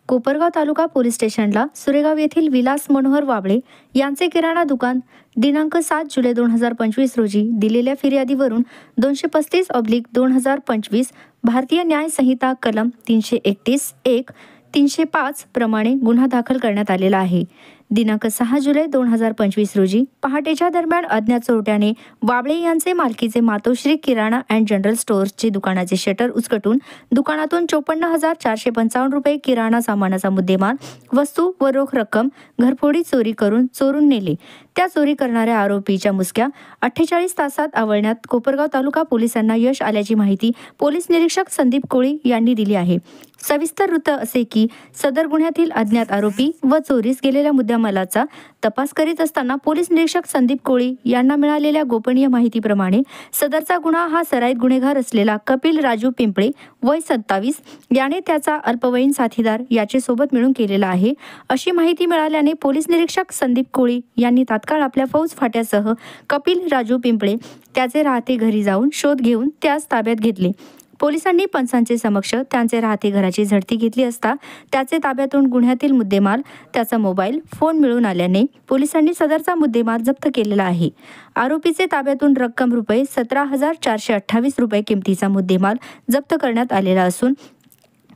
कोपरगाव तालुका police स्टेशनला सुरेगाव येथील विलास मनोहर वाबळे यांचे किराणा दुकान दिनांक 7 जुलै 2025 रोजी दिलेल्या फिर्यादीवरून 235/2025 भारतीय न्याय संहिता कलम 331 305 प्रमाणे गुन्हा दाखल करण्यात आलेला आहे। दिनांक 6 जुलै 2025 रोजी पहाटेच्या दरम्यान अज्ञात चोरट्याने वाबळे यांचे मालकीचे मातोश्री किराणा अँड जनरल स्टोअर्सचे दुकानाचे शटर उचकटून दुकानातून 54,455 रुपये किराणा सामानाचा मुद्देमाल वस्तू व रोख रक्कम घरफोडी चोरून नेले। त्या चोरी करणाऱ्या आरोपीच्या मुसक्या 48 तासात आवळण्यात कोपरगाव तालुका पोलिसांना यश आल्याची माहिती पोलीस निरीक्षक संदीप कोळी यांनी दिली आहे। सविस्तर वृत्त असे की सदर गुन्ह्यातील अज्ञात आरोपी व चोरीस गेलेल्या मुद्देमालाचा तपास करीत असताना पोलीस निरीक्षक संदीप कोळी यांना मिळालेल्या गोपनीय माहितीप्रमाणे सदरचा गुन्हा हा सराईत गुन्हेगार असलेला कपिल राजू पिंपळे वय 27 याने त्याचा अल्पवयीन साथीदार याचे सोबत मिळून केलेला आहे। अशी माहिती मिळाल्याने पोलीस निरीक्षक संदीप कोळी यांनी तात्काळ आपल्या फौज फाट्यासह कपिल राजू पिंपळे त्याचे राहते घरी जाऊन शोध घेऊन त्यास ताब्यात घेतले। पोलिसांनी पंचांचे समक्ष त्यांचे राहते घराची झडती घेतली असता त्याचे ताब्यातून गुन्ह्यातील मुद्देमाल त्याचा मोबाईल फोन मिळून आल्याने पोलिसांनी सदरचा मुद्देमाल जप्त केलेला आहे। आरोपीचे ताब्यातून रक्कम रुपये 17,428 रुपये किमतीचा मुद्देमाल जप्त करण्यात आलेला असून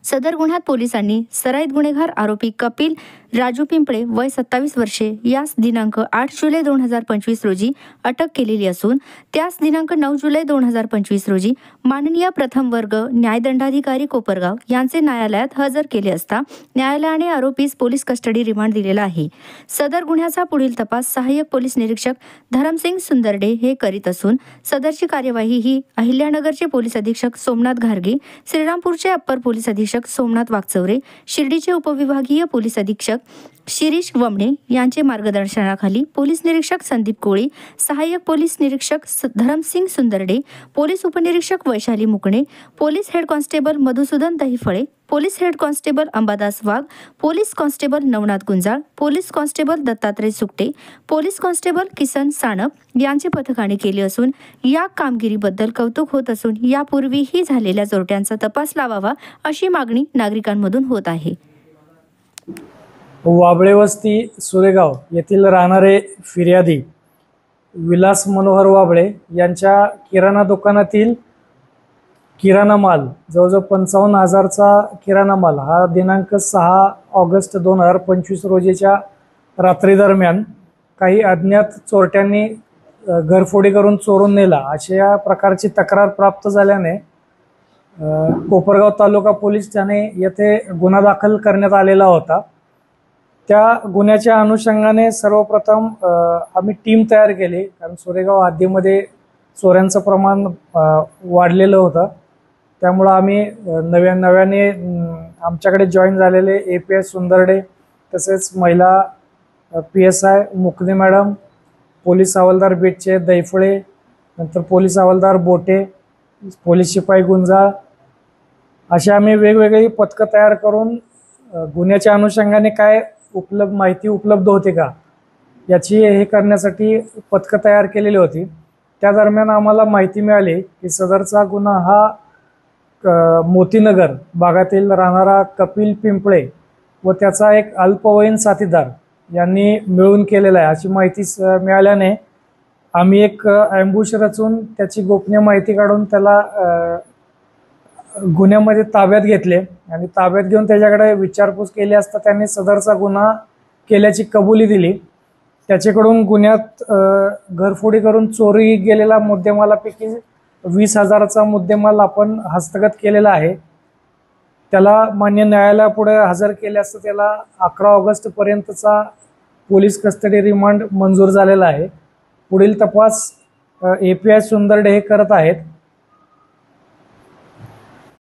सदर गुन्ह्यात पोलिसांनी सराईत गुन्हेगार आरोपी कपिल राजू पिंपळे वय 27 वर्षे यास दिनांक 8 जुलै 2025 रोजी अटक केलेली असून त्यास दिनांक 9 जुलै 2025 रोजी माननीय प्रथम वर्ग न्यायदंडाधिकारी कोपरगाव यांचे न्यायालयात हजर केले असता न्यायालयाने आरोपीस पोलीस कस्टडी रिमांड दिलेला आहे। सदर गुन्ह्याचा पुढील तपास सहाय्यक पोलीस निरीक्षक धरमसिंग सुंदरडे हे करीत असून सदरची कार्यवाही ही अहिल्यानगरचे पोलीस अधीक्षक सोमनाथ घारगे, श्रीरामपूरचे अप्पर पोलीस अधीक्षक सोमनाथ वागचौरे, शिर्डीचे उपविभागीय पोलीस अधीक्षक शिरीष वमणे यांचे मार्गदर्शनाखाली पोलीस निरीक्षक संदीप कोळी, सहाय्यक पोलीस निरीक्षक धरमसिंग सुंदरडे, पोलीस उपनिरीक्षक वैशाली मुकणे, police head constable Madhusudan Dahiphale, police head constable Ambadas Wagh, police constable Navnath Gunjal, police constable Dattatray Sukte, police constable Kisan Sanap यांचे पथकाने केले असून या कामगिरीबद्दल कौतुक होत असून यापूर्वीही झालेल्या चोरट्यांचा तपास लावावा अशी मागणी नागरिकांमधून होत आहे। वाबळे वस्ती सुरेगाव येथील राहणारे फिर्यादी विलास मनोहर वाबळे यांच्या किराणा दुकानातील किराणा माल जवळजवळ 55,000चा किराणा माल हा दिनांक 6 ऑगस्ट 2025 रोजीच्या रात्री दरम्यान काही अज्ञात चोरट्यांनी घरफोडी करून चोरून नेला अशा प्रकारची तक्रार प्राप्त झाल्याने कोपरगाव तालुका पोलीस ठाणे येथे गुन्हा दाखल करण्यात आलेला होता। त्या गुन्ह्याच्या अनुषंगाने सर्वप्रथम आम्ही टीम तयार केली, कारण सुरेगाव हद्दीमध्ये चोऱ्यांचं प्रमाण वाढलेलं होतं। त्यामुळे आम्ही नव्याने आमच्याकडे जॉईन झालेले API सुंदरडे, तसेच महिला PSI मुकणे मॅडम, पोलीस हवालदार बीटचे दैफळे, नंतर पोलीस हवालदार बोटे, पोलीस शिपाई गुंजाळ असे आम्ही वेगवेगळी पथकं तयार करून गुन्ह्याच्या अनुषंगाने काय माहिती उपलब्ध होते का याची हे करण्यासाठी पथकं तयार केलेली होती। त्या दरम्यान आम्हाला माहिती मिळाली की सदरचा गुन्हा हा मोतीनगर भागातील राहणारा कपिल पिंपळे व त्याचा एक अल्पवयीन साथीदार यांनी मिळून केलेला आहे अशी माहिती मिळाल्याने आम्ही एक ॲम्बुश रचून त्याची गोपनीय माहिती काढून त्याला गुन्ह्यामध्ये ताब्यात घेतले आणि ताब्यात घेऊन त्याच्याकडे विचारपूस केली असता त्यांनी सदरचा गुन्हा केल्याची कबुली दिली। त्याच्याकडून गुन्ह्यात घरफोडी करून चोरी गेलेला मुद्देमालापैकी 20,000चा मुद्देमाल आपण हस्तगत केलेला आहे। त्याला मान्य न्यायालयापुढे हजर केले असता त्याला 11 ऑगस्ट पर्यंतचा पोलीस कस्टडी रिमांड मंजूर झालेला आहे। पुढील तपास API सुंदरडे हे करत आहेत।